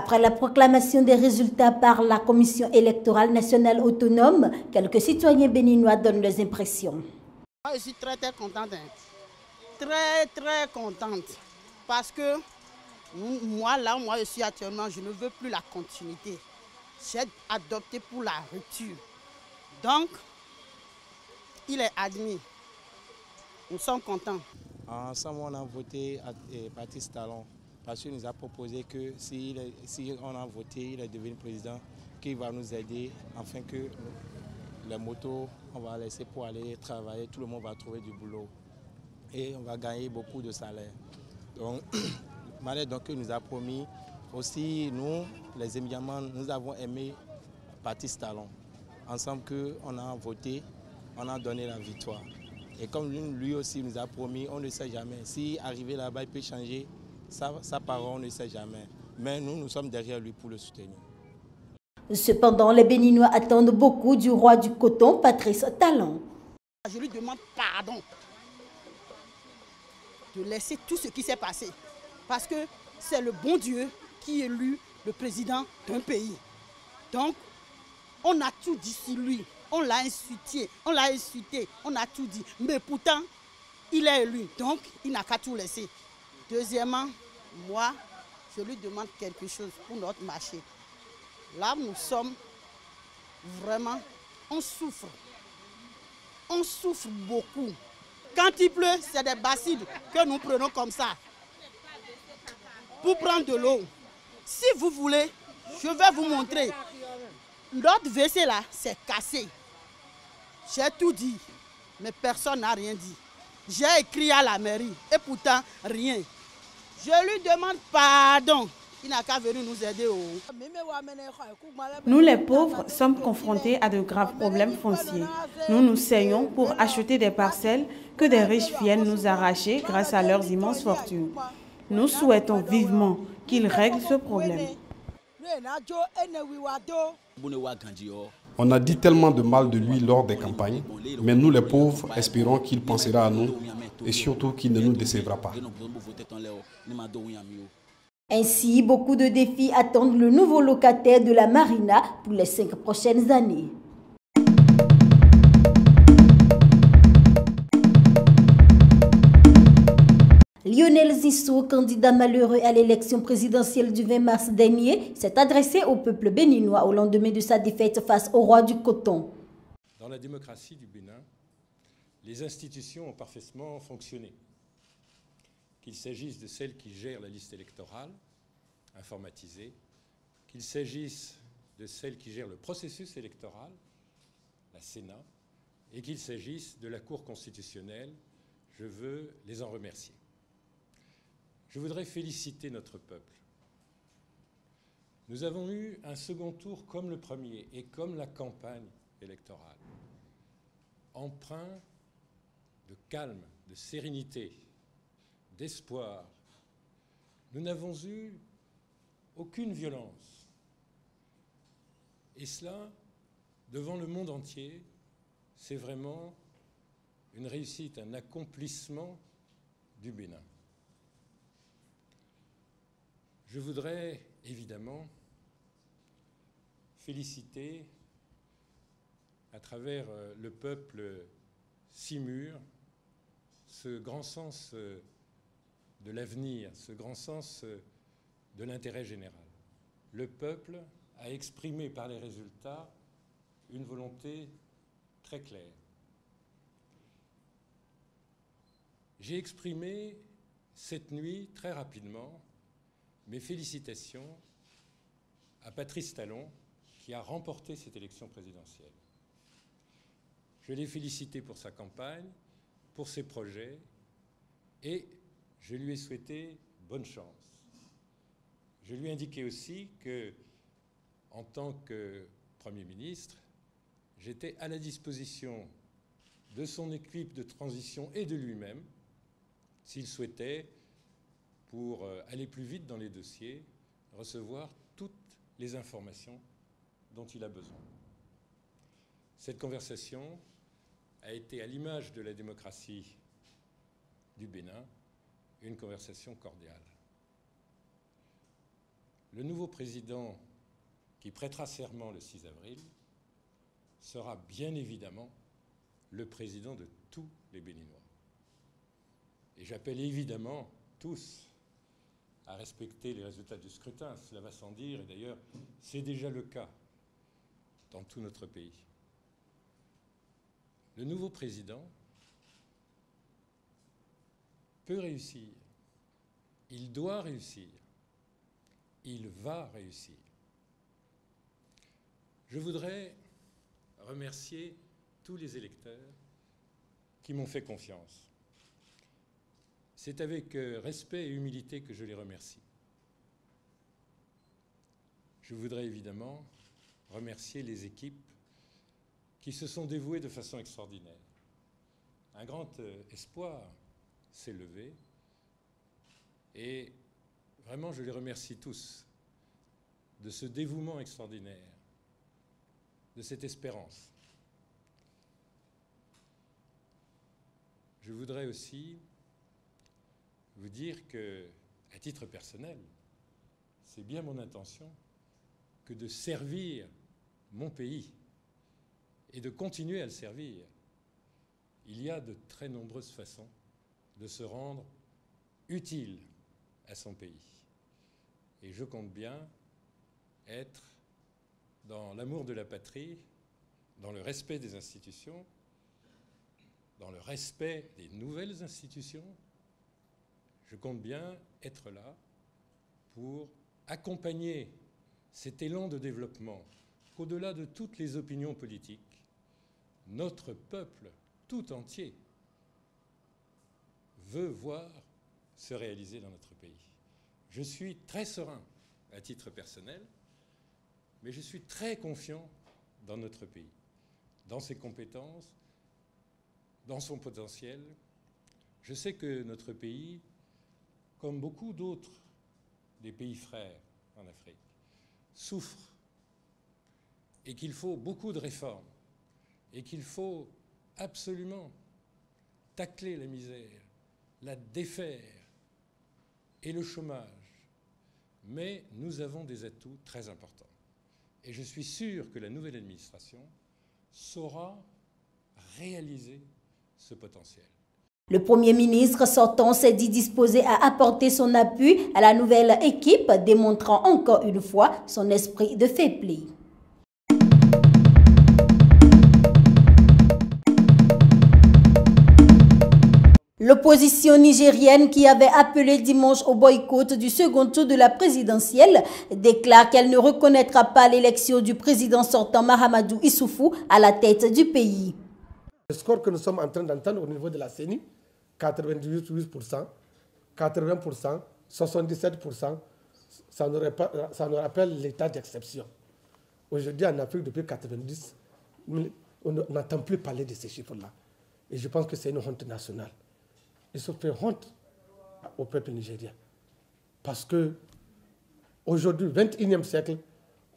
Après la proclamation des résultats par la Commission électorale nationale autonome, quelques citoyens béninois donnent leurs impressions. Je suis très contente, très contente, parce que moi je suis actuellement, je ne veux plus la continuité. J'ai adopté pour la rupture. Donc, il est admis. Nous sommes contents. Ensemble, on a voté à Patrice Talon parce qu'il nous a proposé que si on a voté, il est devenu président, qu'il va nous aider afin que les motos, on va laisser pour aller travailler, tout le monde va trouver du boulot et on va gagner beaucoup de salaire. Donc, Malais donc nous a promis aussi, nous, les émigrants, nous avons aimé Patrice Talon. Ensemble, on a voté, on a donné la victoire. Et comme lui aussi nous a promis, on ne sait jamais. Si arrivé là-bas, il peut changer sa parole, on ne sait jamais. Mais nous sommes derrière lui pour le soutenir. Cependant, les Béninois attendent beaucoup du roi du coton, Patrice Talon. Je lui demande pardon de laisser tout ce qui s'est passé. Parce que c'est le bon Dieu qui élit le président d'un pays. Donc, on a tout dit sur lui. On l'a insulté, on a tout dit. Mais pourtant, il est élu, donc il n'a qu'à tout laisser. Deuxièmement, moi, je lui demande quelque chose pour notre marché. Là, nous sommes vraiment, on souffre. On souffre beaucoup. Quand il pleut, c'est des bassines que nous prenons comme ça pour prendre de l'eau. Si vous voulez, je vais vous montrer. Notre WC là, c'est cassé. J'ai tout dit, mais personne n'a rien dit. J'ai écrit à la mairie et pourtant rien. Je lui demande pardon. Il n'a qu'à venir nous aider. Nous les pauvres sommes confrontés à de graves problèmes fonciers. Nous nous saignons pour acheter des parcelles que des riches viennent nous arracher grâce à leurs immenses fortunes. Nous souhaitons vivement qu'ils règlent ce problème. On a dit tellement de mal de lui lors des campagnes, mais nous les pauvres espérons qu'il pensera à nous et surtout qu'il ne nous décevra pas. Ainsi, beaucoup de défis attendent le nouveau locataire de la Marina pour les 5 prochaines années. Lionel Zisso, candidat malheureux à l'élection présidentielle du 20 mars dernier, s'est adressé au peuple béninois au lendemain de sa défaite face au roi du coton. Dans la démocratie du Bénin, les institutions ont parfaitement fonctionné. Qu'il s'agisse de celles qui gèrent la liste électorale informatisée, qu'il s'agisse de celles qui gèrent le processus électoral, la Sénat, et qu'il s'agisse de la Cour constitutionnelle, je veux les en remercier. Je voudrais féliciter notre peuple. Nous avons eu un second tour comme le premier et comme la campagne électorale, empreint de calme, de sérénité, d'espoir. Nous n'avons eu aucune violence. Et cela, devant le monde entier, c'est vraiment une réussite, un accomplissement du Bénin. Je voudrais évidemment féliciter à travers le peuple si mûr ce grand sens de l'avenir, ce grand sens de l'intérêt général. Le peuple a exprimé par les résultats une volonté très claire. J'ai exprimé cette nuit très rapidement mes félicitations à Patrice Talon qui a remporté cette élection présidentielle. Je l'ai félicité pour sa campagne, pour ses projets et je lui ai souhaité bonne chance. Je lui ai indiqué aussi que, en tant que Premier ministre, j'étais à la disposition de son équipe de transition et de lui-même, s'il souhaitait, pour aller plus vite dans les dossiers, recevoir toutes les informations dont il a besoin. Cette conversation a été, à l'image de la démocratie du Bénin, une conversation cordiale. le nouveau président qui prêtera serment le 6 avril sera bien évidemment le président de tous les Béninois. Et j'appelle évidemment tous à respecter les résultats du scrutin. Cela va sans dire, et d'ailleurs, c'est déjà le cas dans tout notre pays. Le nouveau président peut réussir, il doit réussir, il va réussir. Je voudrais remercier tous les électeurs qui m'ont fait confiance. C'est avec respect et humilité que je les remercie. Je voudrais évidemment remercier les équipes qui se sont dévouées de façon extraordinaire. Un grand espoir s'est levé et vraiment je les remercie tous de ce dévouement extraordinaire, de cette espérance. Je voudrais aussi vous dire que, à titre personnel, c'est bien mon intention que de servir mon pays et de continuer à le servir. Il y a de très nombreuses façons de se rendre utile à son pays. Et je compte bien être dans l'amour de la patrie, dans le respect des institutions, dans le respect des nouvelles institutions. Je compte bien être là pour accompagner cet élan de développement qu'au-delà de toutes les opinions politiques, notre peuple tout entier veut voir se réaliser dans notre pays. Je suis très serein à titre personnel, mais je suis très confiant dans notre pays, dans ses compétences, dans son potentiel. Je sais que notre pays, comme beaucoup d'autres des pays frères en Afrique, souffre et qu'il faut beaucoup de réformes et qu'il faut absolument tacler la misère, la défaire et le chômage. Mais nous avons des atouts très importants. Et je suis sûr que la nouvelle administration saura réaliser ce potentiel. Le Premier ministre sortant s'est dit disposé à apporter son appui à la nouvelle équipe, démontrant encore une fois son esprit de fair play. L'opposition nigérienne qui avait appelé dimanche au boycott du second tour de la présidentielle déclare qu'elle ne reconnaîtra pas l'élection du président sortant Mahamadou Issoufou à la tête du pays. Le score que nous sommes en train d'entendre au niveau de la CENI, 98%, 80%, 77%, ça nous rappelle l'état d'exception. Aujourd'hui en Afrique, depuis 90, on n'entend plus parler de ces chiffres-là. Et je pense que c'est une honte nationale. Il se fait honte au peuple nigérien. Parce que aujourd'hui, 21e siècle,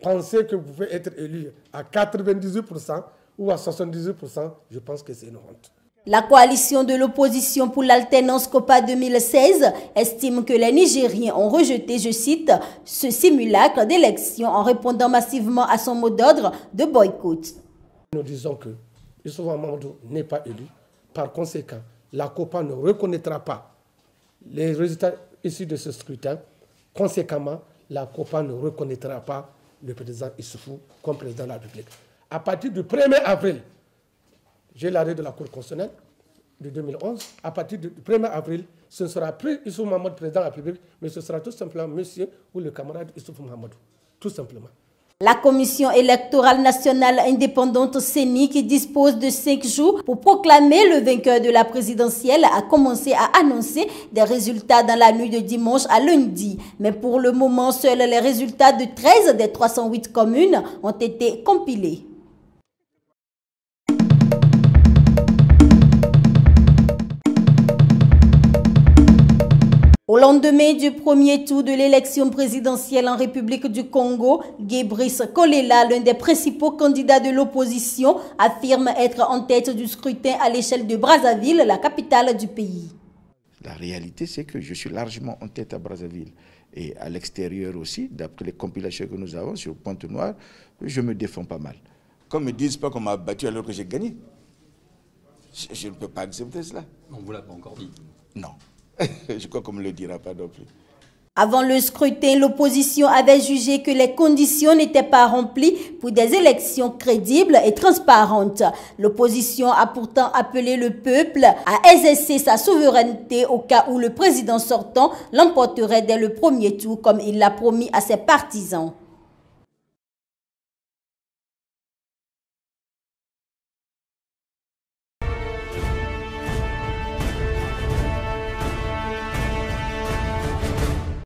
penser que vous pouvez être élu à 98% ou à 78%, je pense que c'est une honte. La coalition de l'opposition pour l'alternance COPA 2016 estime que les Nigériens ont rejeté, je cite, ce simulacre d'élection en répondant massivement à son mot d'ordre de boycott. Nous disons que Issoufou Mahamadou n'est pas élu. Par conséquent, la COPA ne reconnaîtra pas les résultats issus de ce scrutin. Conséquemment, la COPA ne reconnaîtra pas le président Issoufou comme président de la République. À partir du 1er avril, j'ai l'arrêt de la Cour constitutionnelle de 2011. À partir du 1er avril, ce ne sera plus Issoufou Mahamadou, président de la République, mais ce sera tout simplement monsieur ou le camarade Issoufou Mahamadou. Tout simplement. La Commission électorale nationale indépendante CENI, qui dispose de 5 jours pour proclamer le vainqueur de la présidentielle, a commencé à annoncer des résultats dans la nuit de dimanche à lundi. Mais pour le moment, seuls les résultats de 13 des 308 communes ont été compilés. Au lendemain du premier tour de l'élection présidentielle en République du Congo, Gébrice Kolela, l'un des principaux candidats de l'opposition, affirme être en tête du scrutin à l'échelle de Brazzaville, la capitale du pays. La réalité, c'est que je suis largement en tête à Brazzaville. Et à l'extérieur aussi, d'après les compilations que nous avons sur Pointe-Noire, je me défends pas mal. Qu'on ne me dise pas qu'on m'a battu alors que j'ai gagné. Je ne peux pas accepter cela. On ne vous l'a pas encore dit. Non. Je crois qu'on ne me le dira pas non plus. Avant le scrutin, l'opposition avait jugé que les conditions n'étaient pas remplies pour des élections crédibles et transparentes. L'opposition a pourtant appelé le peuple à exercer sa souveraineté au cas où le président sortant l'emporterait dès le premier tour, comme il l'a promis à ses partisans.